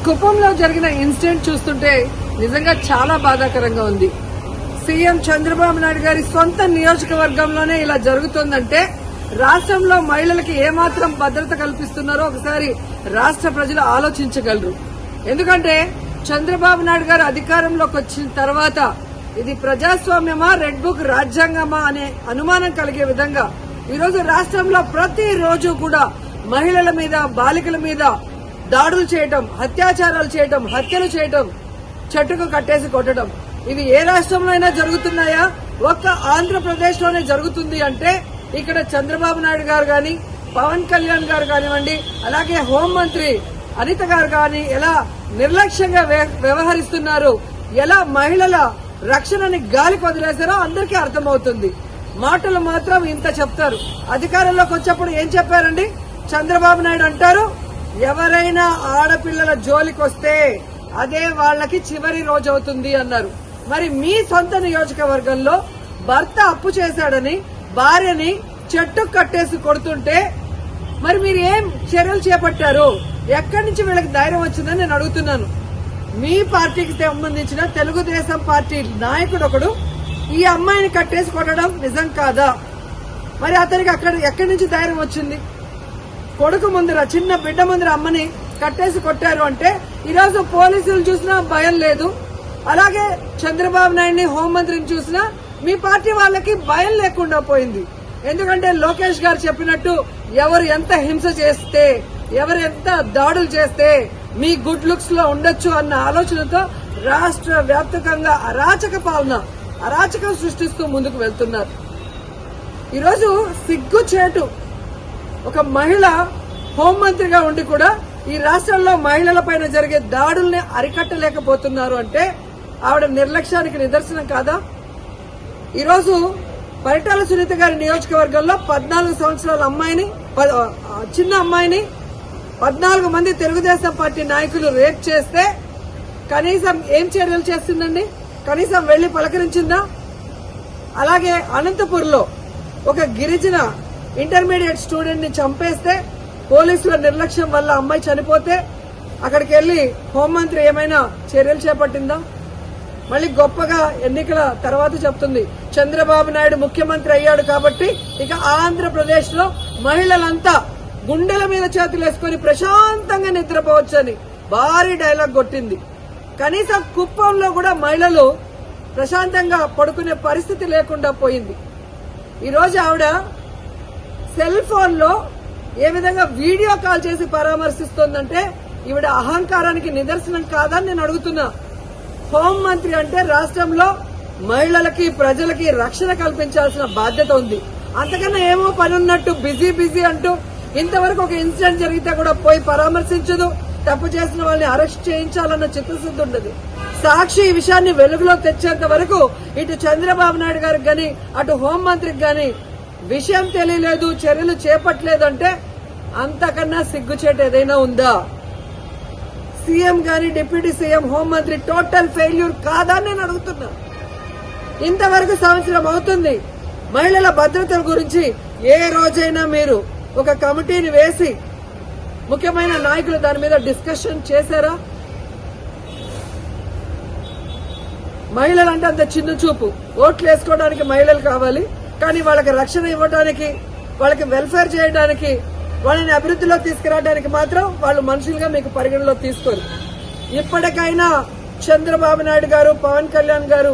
కుప్పంలో జరిగిన ఇన్సిడెంట్ చూస్తుంటే నిజంగా చాలా బాధాకరంగా ఉంది. సీఎం చంద్రబాబు నాయుడు గారి సొంత నియోజకవర్గంలోనే ఇలా జరుగుతోందంటే రాష్ట్రంలో మహిళలకి ఏమాత్రం భద్రత కల్పిస్తున్నారో ఒకసారి రాష్ట్ర ప్రజలు ఆలోచించగలరు. ఎందుకంటే చంద్రబాబు నాయుడు గారు అధికారంలోకి వచ్చిన తర్వాత ఇది ప్రజాస్వామ్యమా, రెడ్ బుక్ రాజ్యాంగమా అనే అనుమానం కలిగే విధంగా ఈరోజు రాష్ట్రంలో ప్రతిరోజు కూడా మహిళల మీద, బాలికల మీద దాడులు చేయటం, అత్యాచారాలు చేయటం, హత్యలు చేయటం, చెట్టుకు కట్టేసి కొట్టడం, ఇవి ఏ రాష్ట్రంలో అయినా జరుగుతున్నాయా? ఒక్క ఆంధ్రప్రదేశ్ లోనే జరుగుతుంది అంటే ఇక్కడ చంద్రబాబు నాయుడు గారు గాని, పవన్ కళ్యాణ్ గారు కానివ్వండి, అలాగే హోంమంత్రి అనిత గారు గాని ఎలా నిర్లక్ష్యంగా వ్యవహరిస్తున్నారు, ఎలా మహిళల రక్షణని గాలికి వదిలేశారో అందరికీ అర్థమవుతుంది. మాటలు మాత్రం ఇంత చెప్తారు. అధికారంలోకి వచ్చేప్పుడు ఏం చెప్పారండి? చంద్రబాబు నాయుడు అంటారు, ఎవరైనా ఆడపిల్లల జోలికి వస్తే అదే వాళ్ళకి చివరి రోజు అవుతుంది అన్నారు. మరి మీ సొంత నియోజకవర్గంలో భర్త అప్పు చేశాడని భార్యని చెట్టు కట్టేసి కొడుతుంటే మరి మీరు ఏం చర్యలు చేపట్టారు? ఎక్కడి నుంచి వీళ్ళకి ధైర్యం వచ్చిందని నేను అడుగుతున్నాను. మీ పార్టీకి సంబంధించిన తెలుగుదేశం పార్టీ నాయకుడు ఒకడు ఈ అమ్మాయిని కట్టేసి కొట్టడం నిజం కాదా? మరి అతనికి ఎక్కడి నుంచి ధైర్యం వచ్చింది? కొడుకు ముందర, చిన్న బిడ్డ ముందర అమ్మని కట్టేసి కొట్టారు అంటే ఈరోజు పోలీసులు చూసినా భయం లేదు. అలాగే చంద్రబాబు నాయుడిని, హోంమంత్రిని చూసినా మీ పార్టీ వాళ్ళకి భయం లేకుండా పోయింది. ఎందుకంటే లోకేష్ గారు చెప్పినట్టు ఎవరు ఎంత హింస చేస్తే, ఎవరు ఎంత దాడులు చేస్తే మీ గుడ్ లుక్స్ లో ఉండొచ్చు అన్న ఆలోచనతో రాష్ట్ర వ్యాప్తంగా అరాచక పాలన, అరాచకం సృష్టిస్తూ ముందుకు వెళ్తున్నారు. ఈరోజు సిగ్గుచేటు ఒక మహిళ హోంమంత్రిగా ఉండి కూడా ఈ రాష్ట్రంలో మహిళల పైన జరిగే దాడుల్ని అరికట్టలేకపోతున్నారు అంటే ఆవిడ నిర్లక్ష్యానికి నిదర్శనం కాదా? ఈరోజు పరిటాల సునీత గారి నియోజకవర్గంలో 14 సంవత్సరాల అమ్మాయిని, చిన్న అమ్మాయిని 14 మంది తెలుగుదేశం పార్టీ నాయకులు రేప్ చేస్తే కనీసం ఏం చర్యలు చేస్తుందండి? కనీసం వెళ్లి పలకరించిందా? అలాగే అనంతపూర్లో ఒక గిరిజన ఇంటర్మీడియట్ స్టూడెంట్ ని చంపేస్తే పోలీసుల నిర్లక్ష్యం వల్ల అమ్మాయి చనిపోతే అక్కడికి వెళ్లి హోంమంత్రి ఏమైనా చర్యలు చేపట్టిందా? మళ్ళీ గొప్పగా ఎన్నికల తర్వాత చెప్తుంది చంద్రబాబు నాయుడు ముఖ్యమంత్రి అయ్యాడు కాబట్టి ఇక ఆంధ్రప్రదేశ్ లో మహిళలంతా గుండెల మీద చేతులు వేసుకుని ప్రశాంతంగా నిద్రపోవచ్చని భారీ డైలాగ్ కొట్టింది. కనీసం కుప్పంలో కూడా మహిళలు ప్రశాంతంగా పడుకునే పరిస్థితి లేకుండా పోయింది. ఈరోజు ఆవిడ సెల్ ఫోన్ లో ఏ విధంగా వీడియో కాల్ చేసి పరామర్శిస్తోందంటే ఈవిడ అహంకారానికి నిదర్శనం కాదని నేను అడుగుతున్నా. హోంమంత్రి అంటే రాష్ట్రంలో మహిళలకి, ప్రజలకి రక్షణ కల్పించాల్సిన బాధ్యత ఉంది. అంతకన్నా ఏమో పనున్నట్టు బిజీ అంటూ ఇంతవరకు ఒక ఇన్సిడెంట్ జరిగితే కూడా పోయి పరామర్శించదు. తప్పు చేసిన వాళ్ళని అరెస్ట్ చేయించాలన్న చిత్తశుద్ధి ఉండదు. సాక్షి ఈ విషయాన్ని వెలుగులో తెచ్చేంత వరకు ఇటు చంద్రబాబు నాయుడు గారికి గాని, అటు హోంమంత్రికి గాని విషయం తెలియలేదు, చర్యలు చేపట్టలేదు అంటే అంతకన్నా సిగ్గుచేటు ఏదైనా ఉందా? సీఎం గాని, డిప్యూటీ సీఎం, హోంమంత్రి టోటల్ ఫెయిల్యూర్ కాదా నేను అడుగుతున్నా. ఇంతవరకు సంవత్సరం అవుతుంది. మహిళల భద్రత గురించి ఏ రోజైనా మీరు ఒక కమిటీని వేసి ముఖ్యమైన నాయకులు దాని మీద డిస్కషన్ చేశారా? మహిళలంటే అంత చిన్న చూపు. ఓట్లు వేసుకోవడానికి మహిళలు కావాలి, కానీ వాళ్ళకి రక్షణ ఇవ్వడానికి, వాళ్ళకి వెల్ఫేర్ చేయడానికి, వాళ్ళని అభివృద్ధిలో తీసుకురావడానికి మాత్రం వాళ్ళు మనుషులుగా మీకు పరిగణలో తీసుకోరు. ఇప్పటికైనా చంద్రబాబు నాయుడు గారు, పవన్ కళ్యాణ్ గారు,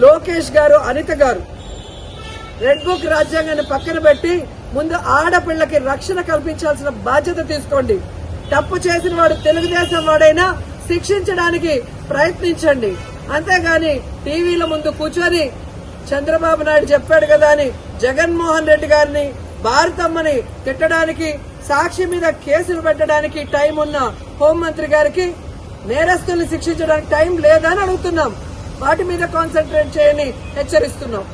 లోకేష్ గారు, అనిత గారు రెడ్ బుక్ రాజ్యాంగాన్ని పక్కన పెట్టి ముందు ఆడపిల్లకి రక్షణ కల్పించాల్సిన బాధ్యత తీసుకోండి. తప్పు చేసిన వాడు తెలుగుదేశం వాడైనా శిక్షించడానికి ప్రయత్నించండి. అంతేగాని టీవీల ముందు కూర్చొని చంద్రబాబు నాయుడు చెప్పాడు కదా అని జగన్మోహన్ రెడ్డి గారిని, భారతమ్మని తిట్టడానికి, సాక్షి మీద కేసులు పెట్టడానికి టైం ఉన్న హోంమంత్రి గారికి నేరస్తుల్ని శిక్షించడానికి టైం లేదని అడుగుతున్నాం. వాటి మీద కాన్సన్ట్రేట్ చేయని హెచ్చరిస్తున్నాం.